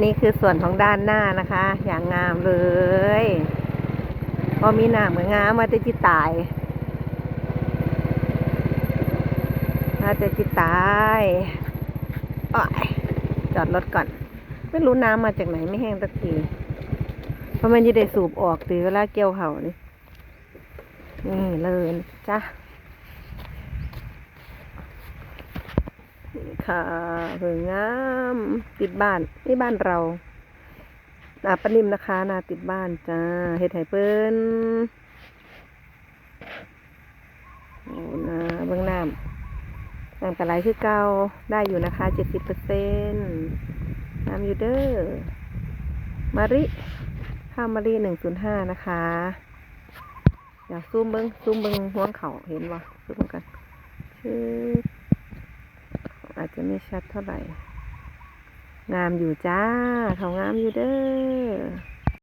นี่คือส่วนของด้านหน้านะคะ อย่างงามเลยพอมีหนามกับงามมาจะจิตายอ้อยจอดรถก่อน ไม่รู้น้ำมาจากไหนไม่แห้งสักทีเพราะมันจะได้สูบออกตีเวลาเกี่ยวเขานี่เลยจ้ะค่ะสวยงามติดบ้านนี่บ้านเรานาปนิมนะคะนาติดบ้านจ้าเฮ็ดให้เปิ้นโอ้นาเบื้องน้ำแต่ไหลคือเก่าได้อยู่นะคะ70%น้ำอยู่เด้อมาริข้าวมาริ105นะคะอยากซูมเบิ้งห่วงเขาเห็นวะซูมกันชื่ออาจจะไม่ชัดเท่าไหร่งามอยู่จ้าเขางามอยู่เด้อ